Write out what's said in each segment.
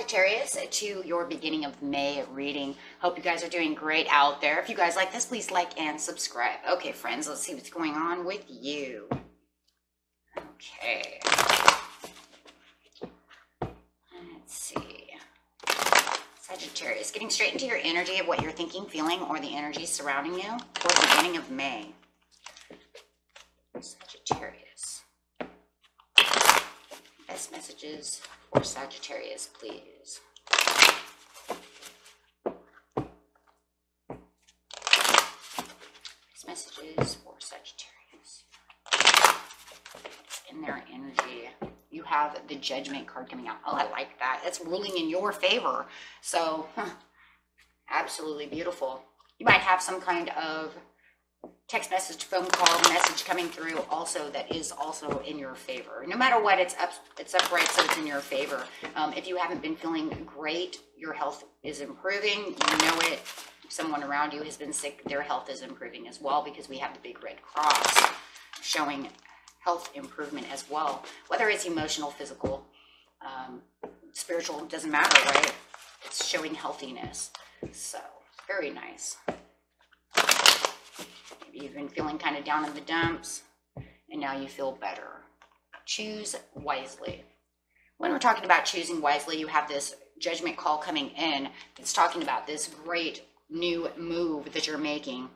Sagittarius, to your beginning of May reading. Hope you guys are doing great out there. If you guys like this, please like and subscribe. Okay, friends, let's see what's going on with you. Okay. Let's see. Sagittarius, getting straight into your energy of what you're thinking, feeling, or the energy surrounding you for the beginning of May. Sagittarius. Best messages for Sagittarius, please. Best messages for Sagittarius. In their energy. You have the Judgment card coming out. Oh, I like that. It's ruling in your favor. So, absolutely beautiful. You might have some kind of text message, phone call, message coming through also that is also in your favor. No matter what, it's upright, so it's in your favor. If you haven't been feeling great, your health is improving. You know it. If someone around you has been sick, their health is improving as well, because we have the big red cross showing health improvement as well. Whether it's emotional, physical, spiritual, doesn't matter, right? It's showing healthiness. So, very nice. Maybe you've been feeling kind of down in the dumps, and now you feel better. Choose wisely. When we're talking about choosing wisely, you have this Judgment call coming in. It's talking about this great new move that you're making.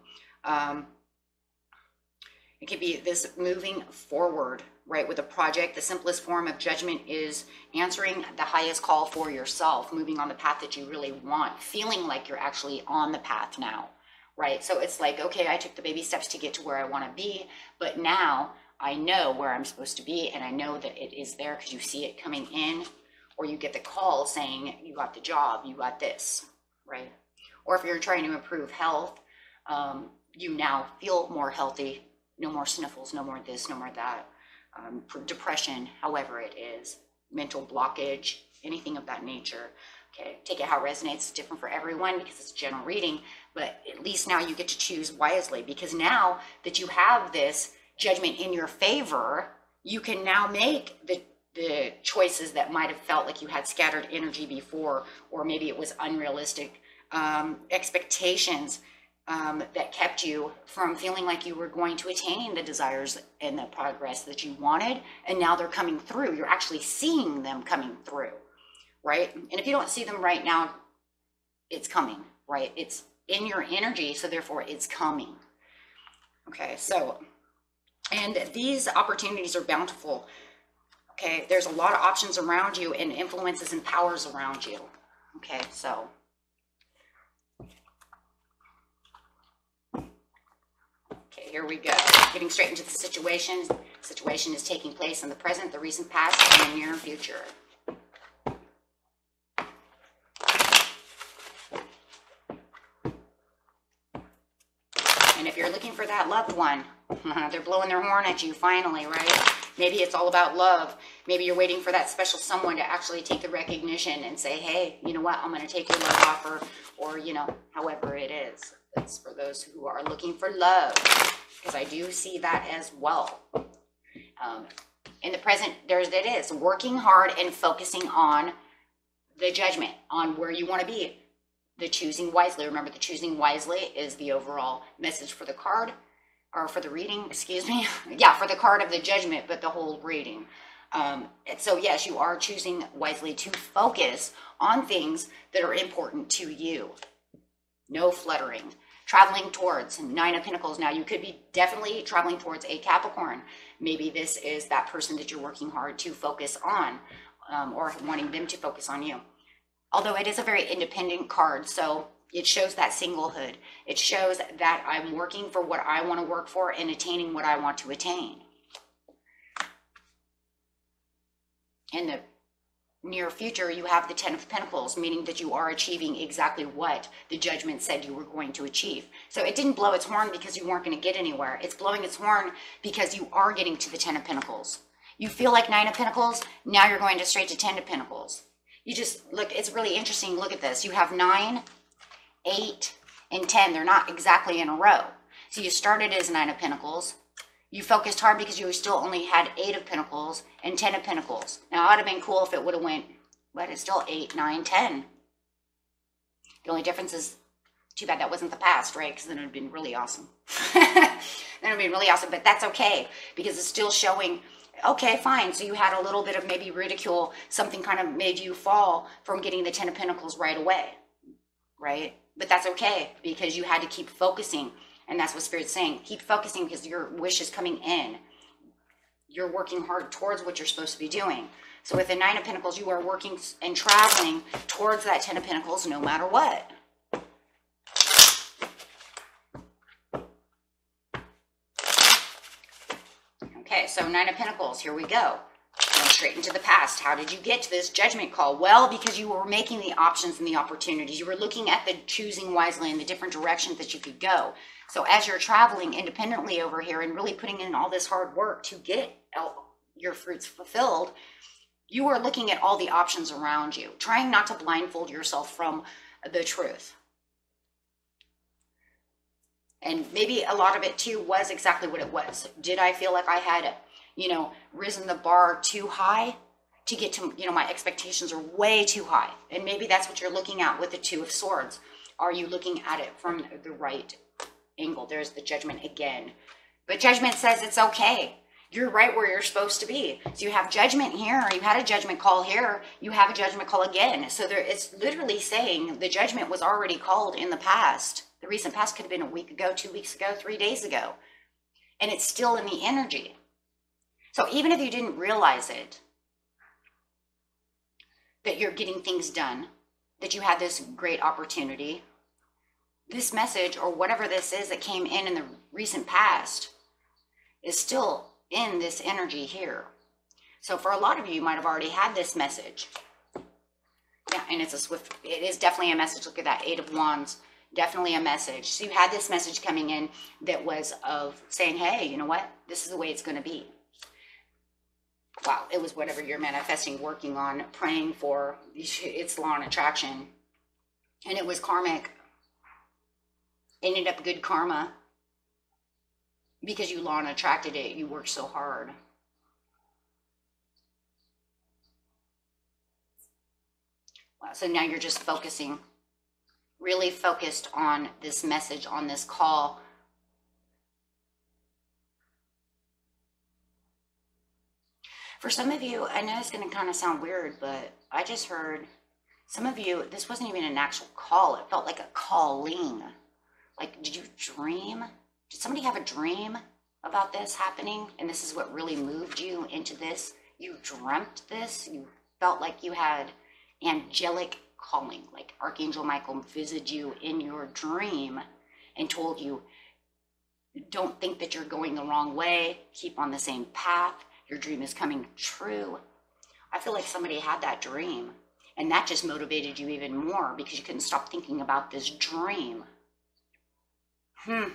It could be this moving forward, right, with a project. The simplest form of judgment is answering the highest call for yourself, moving on the path that you really want, feeling like you're actually on the path now, right? So it's like, okay, I took the baby steps to get to where I want to be, but now I know where I'm supposed to be, and I know that it is there because you see it coming in, or you get the call saying you got the job, you got this, right? Or if you're trying to improve health, you now feel more healthy. No more sniffles, no more this, no more that. Depression, however it is. Mental blockage, anything of that nature. Okay, take it how it resonates. It's different for everyone because it's a general reading. But at least now you get to choose wisely, because now that you have this Judgment in your favor, you can now make the choices that might have felt like you had scattered energy before, or maybe it was unrealistic expectations that kept you from feeling like you were going to attain the desires and the progress that you wanted, and now they're coming through. You're actually seeing them coming through, right? And if you don't see them right now, it's coming, right? It's in your energy, so therefore it's coming. Okay, so, and these opportunities are bountiful. Okay, there's a lot of options around you and influences and powers around you. Okay, so here we go. Getting straight into the situation. Situation is taking place in the present, the recent past, and the near future. And if you're looking for that loved one, they're blowing their horn at you finally, right? Maybe it's all about love. Maybe you're waiting for that special someone to actually take the recognition and say, hey, you know what, I'm going to take your love offer, or, you know, however it is. That's for those who are looking for love, because I do see that as well. In the present, it is working hard and focusing on the Judgment, on where you want to be. The choosing wisely. Remember, the choosing wisely is the overall message for the card, or for the reading, excuse me. Yeah, for the card of the Judgment, but the whole reading. So yes, you are choosing wisely to focus on things that are important to you. No fluttering. Traveling towards Nine of Pentacles. Now, you could be definitely traveling towards a Capricorn. Maybe this is that person that you're working hard to focus on, or wanting them to focus on you. Although it is a very independent card, so it shows that singlehood. It shows that I'm working for what I want to work for and attaining what I want to attain. In the near future, you have the Ten of Pentacles, meaning that you are achieving exactly what the Judgment said you were going to achieve. So it didn't blow its horn because you weren't going to get anywhere. It's blowing its horn because you are getting to the Ten of Pentacles. You feel like Nine of Pentacles, now you're going to straight to Ten of Pentacles. You just look, it's really interesting. Look at this. You have 9, 8, and 10. They're not exactly in a row. So you started as 9 of Pentacles. You focused hard because you still only had 8 of Pentacles and 10 of Pentacles. Now, it would have been cool if it would have went but it's still 8, 9, 10. The only difference is, too bad that wasn't the past, right? Because then it would have been really awesome. Then it would have been really awesome, but that's okay, because it's still showing, okay, fine. So you had a little bit of maybe ridicule, something kind of made you fall from getting the Ten of Pentacles right away, right? But that's okay, because you had to keep focusing. And that's what Spirit's saying. Keep focusing, because your wish is coming in. You're working hard towards what you're supposed to be doing. So with the Nine of Pentacles, you are working and traveling towards that Ten of Pentacles no matter what. Okay, so Nine of Pentacles, here we go. Going straight into the past. How did you get to this judgment call? Well, because you were making the options and the opportunities. You were looking at the choosing wisely and the different directions that you could go. So as you're traveling independently over here and really putting in all this hard work to get your fruits fulfilled, you are looking at all the options around you, trying not to blindfold yourself from the truth. And maybe a lot of it too was exactly what it was. Did I feel like I had, risen the bar too high to get to, my expectations are way too high. And maybe that's what you're looking at with the Two of Swords. Are you looking at it from the right angle? There's the Judgment again. But Judgment says it's okay. You're right where you're supposed to be. So you have Judgment here. You had a judgment call here. You have a judgment call again. So it's literally saying the judgment was already called in the past. The recent past could have been a week ago, 2 weeks ago, 3 days ago. And it's still in the energy. So even if you didn't realize it, that you're getting things done, that you had this great opportunity, this message or whatever this is that came in the recent past is still in this energy here. So for a lot of you might have already had this message. Yeah, and it is definitely a message. Look at that, 8 of Wands, definitely a message. So you had this message coming in that was of saying, hey, you know what? This is the way it's going to be. Wow, it was whatever you're manifesting, working on, praying for. It's law and attraction. And it was karmic. Ended up good karma. Because you law and attracted it, you worked so hard. Wow, so now you're just focusing, really focused on this message, on this call. For some of you, I know it's going to kind of sound weird, but I just heard some of you, this wasn't even an actual call. It felt like a calling. Like, did you dream? Did somebody have a dream about this happening? And this is what really moved you into this? You dreamt this? You felt like you had angelic calling, like Archangel Michael visited you in your dream and told you, don't think that you're going the wrong way. Keep on the same path. Your dream is coming true. I feel like somebody had that dream, and that just motivated you even more because you couldn't stop thinking about this dream. Okay.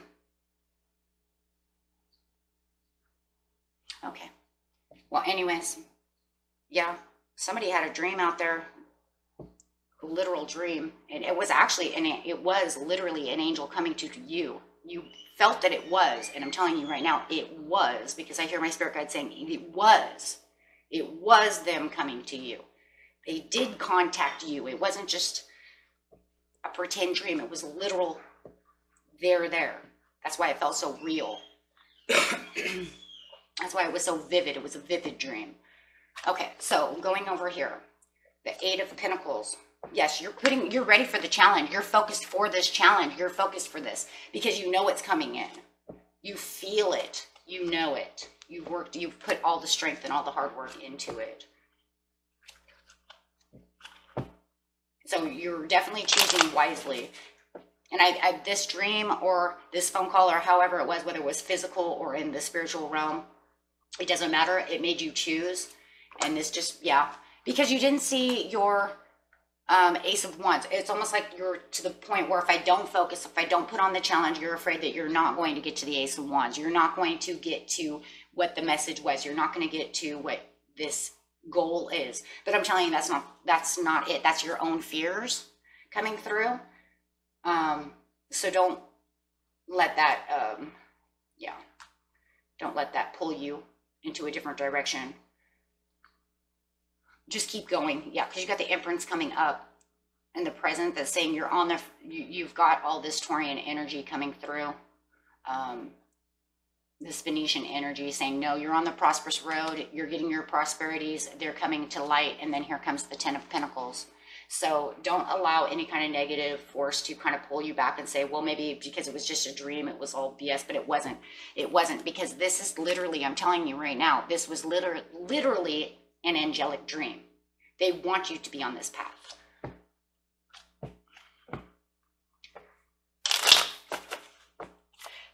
Well, anyways, yeah, somebody had a dream out there, a literal dream, and it was actually, it was literally an angel coming to you. You felt that it was, and I'm telling you right now, it was, because I hear my spirit guide saying it was them coming to you. They did contact you. It wasn't just a pretend dream. It was literal. They're there. That's why it felt so real. That's why it was so vivid. It was a vivid dream. Okay, so going over here, the 8 of Pentacles. Yes, you're ready for the challenge. You're focused for this challenge. You're focused for this because you know it's coming in. You feel it. You know it. You've put all the strength and all the hard work into it. So you're definitely choosing wisely. And this dream or this phone call or however it was, whether it was physical or in the spiritual realm, it doesn't matter. It made you choose. And this just, yeah, because you didn't see your Ace of Wands. It's almost like you're to the point where if I don't focus, if I don't put on the challenge, you're afraid that you're not going to get to the Ace of Wands. You're not going to get to what the message was. You're not going to get to what this goal is. But I'm telling you, that's not it. That's your own fears coming through. So don't let that, don't let that pull you into a different direction. just keep going. Yeah, because you got the Empress coming up in the present that's saying you're on the, you've got all this Taurian energy coming through. This Venetian energy saying, no, you're on the prosperous road. You're getting your prosperities. They're coming to light. And then here comes the Ten of Pentacles. So don't allow any kind of negative force to kind of pull you back and say, well, maybe because it was just a dream, it was all BS, but it wasn't. It wasn't, because this is literally, I'm telling you right now, this was literally an angelic dream. They want you to be on this path.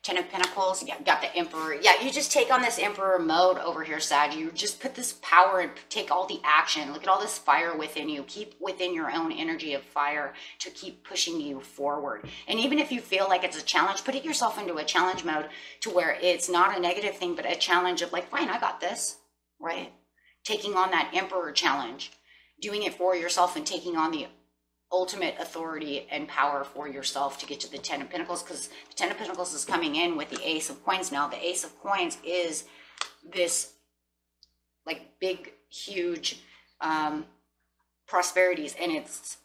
Ten of Pentacles, yeah, got the Emperor. Yeah, you just take on this Emperor mode over here, Sag. You just put this power and take all the action. Look at all this fire within you. Keep within your own energy of fire to keep pushing you forward. And even if you feel like it's a challenge, put yourself into a challenge mode to where it's not a negative thing, but a challenge of like, fine, I got this, right? Taking on that Emperor challenge, doing it for yourself and taking on the ultimate authority and power for yourself to get to the Ten of Pentacles, because the Ten of Pentacles is coming in with the Ace of Coins now. The Ace of Coins is this like big, huge prosperities, and it's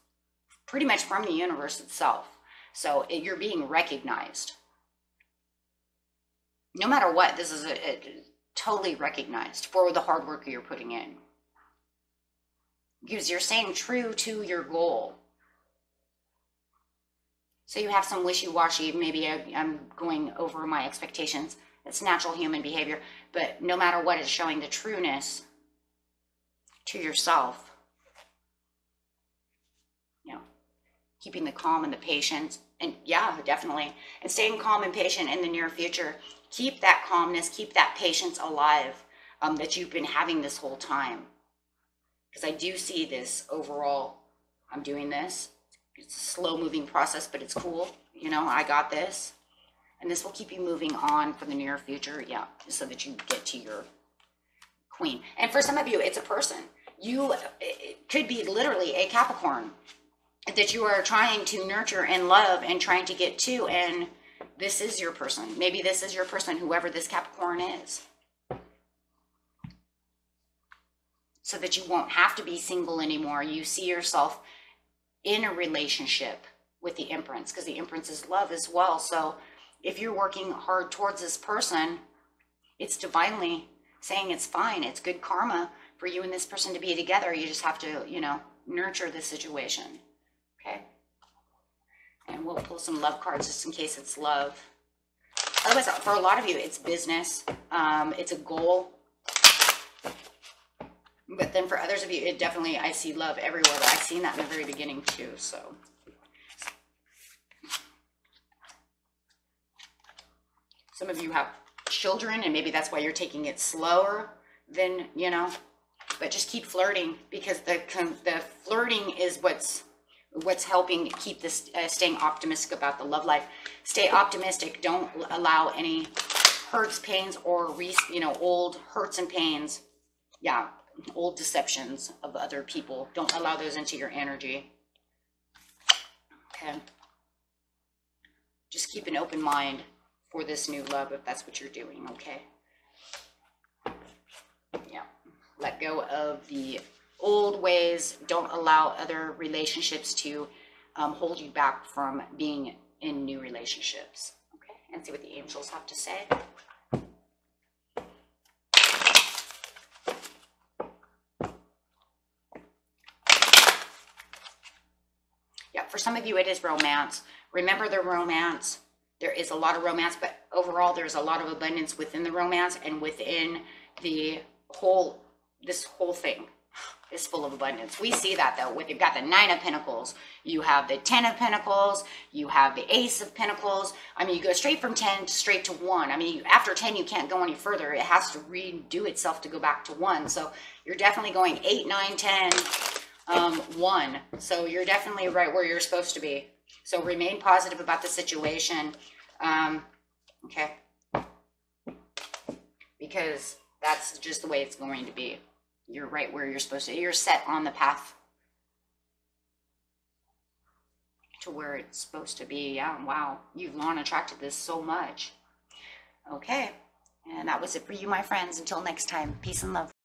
pretty much from the universe itself. So you're being recognized. No matter what, this is totally recognized for the hard work you're putting in. Because you're staying true to your goal. So you have some wishy-washy, maybe I'm going over my expectations. It's natural human behavior. But no matter what, it's showing the trueness to yourself. You know, keeping the calm and the patience. And yeah, definitely. And staying calm and patient in the near future. Keep that calmness, keep that patience alive that you've been having this whole time. Because I do see this overall, I'm doing this. It's a slow moving process, but it's cool. You know, I got this. And this will keep you moving on for the near future. Yeah, so that you get to your queen. And for some of you, it's a person. It could be literally a Capricorn that you are trying to nurture and love and trying to get to. And this is your person. Maybe this is your person, whoever this Capricorn is. So that you won't have to be single anymore. You see yourself in a relationship with the Empress, because the Empress is love as well. So if you're working hard towards this person, it's divinely saying it's fine. It's good karma for you and this person to be together. You just have to, you know, nurture the situation. Okay. And we'll pull some love cards just in case it's love. Otherwise, for a lot of you, it's business. It's a goal. But then for others of you, it definitely, I see love everywhere, but I've seen that in the very beginning too, so. Some of you have children, and maybe that's why you're taking it slower than, you know, but just keep flirting, because the flirting is what's helping keep this, staying optimistic about the love life. Stay optimistic. Don't allow any hurts, pains, or, you know, old hurts and pains. Yeah. Old deceptions of other people. Don't allow those into your energy. Okay. Just keep an open mind for this new love if that's what you're doing, okay? Yeah. Let go of the old ways. Don't allow other relationships to hold you back from being in new relationships. Okay. And see what the angels have to say. For some of you, it is romance. Remember the romance. There is a lot of romance, but overall, there's a lot of abundance within the romance, and within the whole, this whole thing is full of abundance. We see that though. You've got the Nine of Pentacles, you have the Ten of Pentacles, you have the Ace of Pentacles. I mean, you go straight from 10 straight to 1. I mean, after 10, you can't go any further. It has to redo itself to go back to 1. So you're definitely going 8, 9, 10. 1. So you're definitely right where you're supposed to be. So remain positive about the situation. Okay. Because that's just the way it's going to be. You're right where you're supposed to. You're set on the path to where it's supposed to be. Yeah, wow. You've long attracted this so much. Okay. And that was it for you, my friends. Until next time, peace and love.